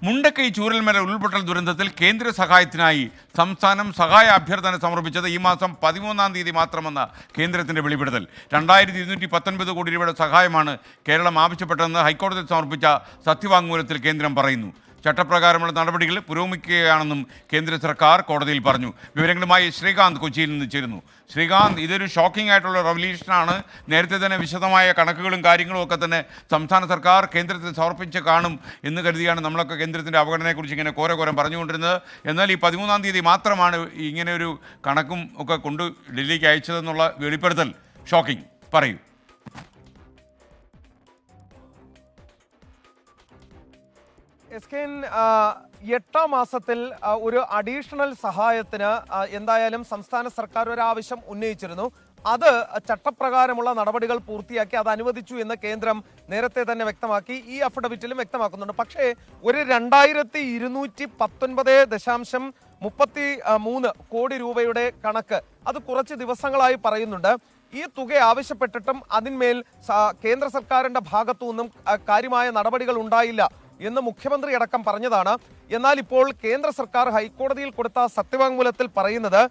മുണ്ടക്കൈ ചൂരൽമല ഉരുൾപൊട്ടൽ ദുരന്തത്തിൽ കേന്ദ്ര സഹായത്തിനായി സംസ്ഥാനം സഹായ അഭ്യർത്ഥന സമർപ്പിച്ചത് ഈ മാസം 13-ാം തീയതി മാത്രമെന്ന കേന്ദ്രത്തിൻ്റെ വെളിപ്പെടുത്തൽ. 2219 കോടി രൂപയുടെ സഹായമാണ് കേരളം ആവശ്യപ്പെട്ടതെന്ന് ഹൈക്കോടതിയിൽ സമർപ്പിച്ച സത്യവാങ്മൂലത്തിൽ കേന്ദ്രം പറയുന്നു. ചട്ടപ്രകാരമുള്ള നടപടികൾ പുരോഗമിക്കുകയാണെന്നും കേന്ദ്ര സർക്കാർ കോടതിയിൽ പറഞ്ഞു. വിവരങ്ങളുമായി ശ്രീകാന്ത് കൊച്ചിയിൽ നിന്ന് ചേരുന്നു. ശ്രീകാന്ത്, ഇതൊരു ഷോക്കിംഗ് ആയിട്ടുള്ള റെവല്യൂഷനാണ്. നേരത്തെ തന്നെ വിശദമായ കണക്കുകളും കാര്യങ്ങളും ഒക്കെ തന്നെ സംസ്ഥാന സർക്കാർ കേന്ദ്രത്തിൽ സമർപ്പിച്ച് കാണും എന്ന് കരുതിയാണ് നമ്മളൊക്കെ കേന്ദ്രത്തിൻ്റെ അവഗണനയെക്കുറിച്ച് ഇങ്ങനെ കോരം പറഞ്ഞുകൊണ്ടിരുന്നത്. എന്നാൽ ഈ 13-ാം തീയതി മാത്രമാണ് ഇങ്ങനെ ഒരു കണക്കും ഒക്കെ കൊണ്ട് ഡൽഹിക്ക് അയച്ചതെന്നുള്ള വെളിപ്പെടുത്തൽ ഷോക്കിംഗ്. പറയൂ. എട്ടാം മാസത്തിൽ ഒരു അഡീഷണൽ സഹായത്തിന് എന്തായാലും സംസ്ഥാന സർക്കാർ ഒരു ആവശ്യം ഉന്നയിച്ചിരുന്നു. അത് ചട്ടപ്രകാരമുള്ള നടപടികൾ പൂർത്തിയാക്കി അത് അനുവദിച്ചു എന്ന് കേന്ദ്രം നേരത്തെ തന്നെ വ്യക്തമാക്കി. ഈ അഫിഡവിറ്റിലും വ്യക്തമാക്കുന്നുണ്ട്. പക്ഷേ ഒരു 2219.33 കോടി രൂപയുടെ കണക്ക് അത് കുറച്ച് ദിവസങ്ങളായി പറയുന്നുണ്ട്. ഈ തുക ആവശ്യപ്പെട്ടിട്ടും അതിന്മേൽ കേന്ദ്ര സർക്കാരിന്റെ ഭാഗത്തു നിന്നും കാര്യമായ നടപടികൾ ഉണ്ടായില്ല എന്ന് മുഖ്യമന്ത്രി അടക്കം പറഞ്ഞതാണ്. എന്നാൽ ഇപ്പോൾ കേന്ദ്ര സർക്കാർ ഹൈക്കോടതിയിൽ കൊടുത്ത സത്യവാങ്മൂലത്തിൽ പറയുന്നത്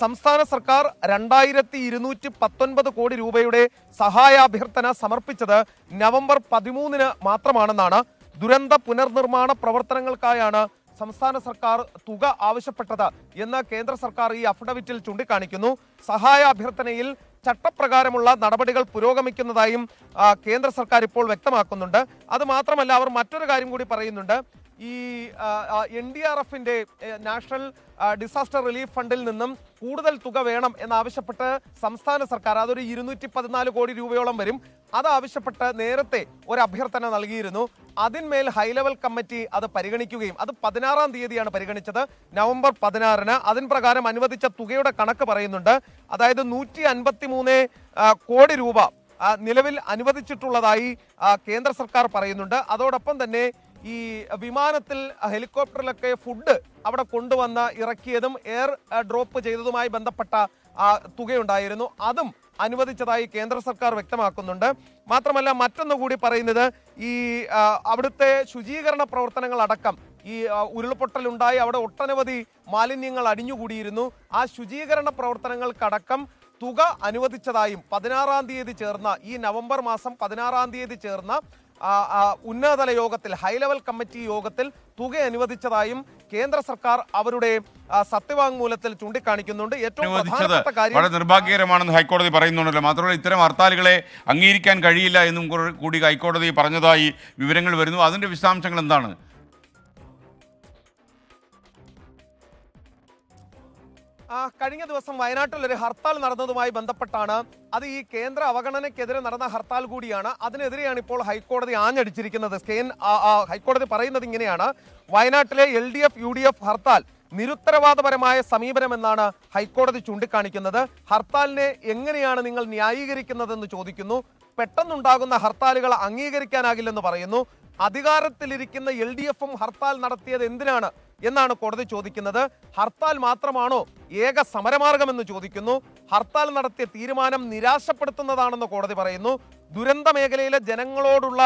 സംസ്ഥാന സർക്കാർ 2219 കോടി രൂപയുടെ സഹായാഭ്യർത്ഥന സമർപ്പിച്ചത് നവംബർ 13-ന് മാത്രമാണെന്നാണ്. ദുരന്ത പുനർനിർമ്മാണ പ്രവർത്തനങ്ങൾക്കായാണ് സംസ്ഥാന സർക്കാർ തുക ആവശ്യപ്പെട്ടത് എന്ന് കേന്ദ്ര സർക്കാർ ഈ അഫിഡവിറ്റിൽ ചൂണ്ടിക്കാണിക്കുന്നു. സഹായ അഭ്യർത്ഥനയിൽ ചട്ടപ്രകാരമുള്ള നടപടികൾ പുരോഗമിക്കുന്നതായും കേന്ദ്ര സർക്കാർ ഇപ്പോൾ വ്യക്തമാക്കുന്നുണ്ട്. അത് മാത്രമല്ല, അവർ മറ്റൊരു കാര്യം കൂടി പറയുന്നുണ്ട്. ഈ NDRFന്റെ നാഷണൽ ഡിസാസ്റ്റർ റിലീഫ് ഫണ്ടിൽ നിന്നും കൂടുതൽ തുക വേണം എന്നാവശ്യപ്പെട്ട് സംസ്ഥാന സർക്കാർ അതൊരു 214 കോടി രൂപയോളം വരും. അതാവശ്യപ്പെട്ട് നേരത്തെ ഒരു അഭ്യർത്ഥന നൽകിയിരുന്നു. അതിന്മേൽ ഹൈലെവൽ കമ്മിറ്റി അത് പരിഗണിക്കുകയും അത് 16-ാം തീയതിയാണ് പരിഗണിച്ചത്, നവംബർ 16-ന്. അതിന് പ്രകാരം അനുവദിച്ച തുകയുടെ കണക്ക് പറയുന്നുണ്ട്. അതായത് 153 കോടി രൂപ നിലവിൽ അനുവദിച്ചിട്ടുള്ളതായി കേന്ദ്ര സർക്കാർ പറയുന്നുണ്ട്. അതോടൊപ്പം തന്നെ ഈ വിമാനത്തിൽ ഹെലികോപ്റ്ററിലൊക്കെ ഫുഡ് അവിടെ കൊണ്ടുവന്ന് ഇറക്കിയതും എയർ ഡ്രോപ്പ് ചെയ്തതുമായി ബന്ധപ്പെട്ട തുകയുണ്ടായിരുന്നു. അതും അനുവദിച്ചതായി കേന്ദ്ര സർക്കാർ വ്യക്തമാക്കുന്നുണ്ട്. മാത്രമല്ല, മറ്റൊന്നുകൂടി പറയുന്നത് ഈ അവിടുത്തെ ശുചീകരണ പ്രവർത്തനങ്ങൾ അടക്കം ഈ ഉരുൾപൊട്ടലുണ്ടായി അവിടെ ഒട്ടനവധി മാലിന്യങ്ങൾ അടിഞ്ഞുകൂടിയിരുന്നു. ആ ശുചീകരണ പ്രവർത്തനങ്ങൾക്കടക്കം തുക അനുവദിച്ചതായും 16-ാം തീയതി ചേർന്ന ഈ നവംബർ മാസം 16-ാം തീയതി ചേർന്ന ഉന്നതതല യോഗത്തിൽ ഹൈലെവൽ കമ്മിറ്റി യോഗത്തിൽ തുക അനുവദിച്ചതായും കേന്ദ്ര സർക്കാർ അവരുടെ സത്യവാങ്മൂലത്തിൽ ചൂണ്ടിക്കാണിക്കുന്നുണ്ട്. ഏറ്റവും പ്രധാനപ്പെട്ട കാര്യം വളരെ നിർഭാഗ്യകരമാണെന്ന് ഹൈക്കോടതി പറയുന്നുണ്ടല്ലോ. മാത്രമല്ല, ഇത്തരം ഹർത്താലുകളെ അംഗീകരിക്കാൻ കഴിയില്ല എന്നും കൂടി ഹൈക്കോടതി പറഞ്ഞതായി വിവരങ്ങൾ വരുന്നു. അതിന്റെ വിശദാംശങ്ങൾ എന്താണ്? കഴിഞ്ഞ ദിവസം വയനാട്ടിൽ ഒരു ഹർത്താൽ നടന്നതുമായി ബന്ധപ്പെട്ടാണ്. അത് ഈ കേന്ദ്ര അവഗണനയ്ക്കെതിരെ നടന്ന ഹർത്താൽ കൂടിയാണ്. അതിനെതിരെയാണ് ഇപ്പോൾ ഹൈക്കോടതി ആഞ്ഞടിച്ചിരിക്കുന്നത്. ഹൈക്കോടതി പറയുന്നത് ഇങ്ങനെയാണ്: വയനാട്ടിലെ LDF UDF ഹർത്താൽ നിരുത്തരവാദപരമായ സമീപനമെന്നാണ് ഹൈക്കോടതി ചൂണ്ടിക്കാണിക്കുന്നത്. ഹർത്താലിനെ എങ്ങനെയാണ് നിങ്ങൾ ന്യായീകരിക്കുന്നതെന്ന് ചോദിക്കുന്നു. പെട്ടെന്നുണ്ടാകുന്ന ഹർത്താലുകൾ അംഗീകരിക്കാനാകില്ലെന്ന് പറയുന്നു. അധികാരത്തിലിരിക്കുന്ന LDFും ഹർത്താൽ നടത്തിയത് എന്തിനാണ് എന്നാണ് കോടതി ചോദിക്കുന്നത്. ഹർത്താൽ മാത്രമാണോ ഏക സമരമാർഗമെന്ന് ചോദിക്കുന്നു. ഹർത്താൽ നടത്തിയ തീരുമാനം നിരാശപ്പെടുത്തുന്നതാണെന്ന് കോടതി പറയുന്നു. ദുരന്ത മേഖലയിലെ ജനങ്ങളോടുള്ള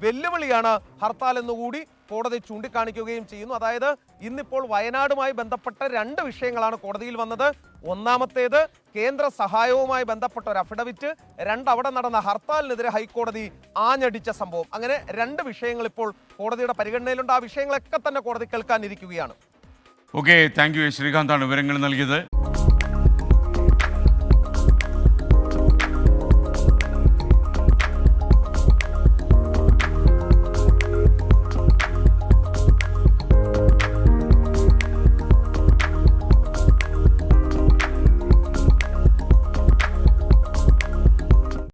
വെല്ലുവിളിയാണ് ഹർത്താൽ എന്നുകൂടി കോടതി ചൂണ്ടിക്കാണിക്കുകയും ചെയ്യുന്നു. അതായത് ഇന്നിപ്പോൾ വയനാടുമായി ബന്ധപ്പെട്ട 2 വിഷയങ്ങളാണ് കോടതിയിൽ വന്നത്. ഒന്നാമത്തേത് കേന്ദ്ര സഹായവുമായി ബന്ധപ്പെട്ട ഒരു അഫിഡവിറ്റ്, 2 അവിടെ നടന്ന ഹർത്താലിനെതിരെ ഹൈക്കോടതി ആഞ്ഞടിച്ച സംഭവം. അങ്ങനെ 2 വിഷയങ്ങൾ ഇപ്പോൾ കോടതിയുടെ പരിഗണനയിലുണ്ട്. ആ വിഷയങ്ങളൊക്കെ തന്നെ കോടതി കേൾക്കാനിരിക്കുകയാണ്. Okay, thank you. ശ്രീകാന്താണ് വിവരങ്ങൾ നൽകിയത്.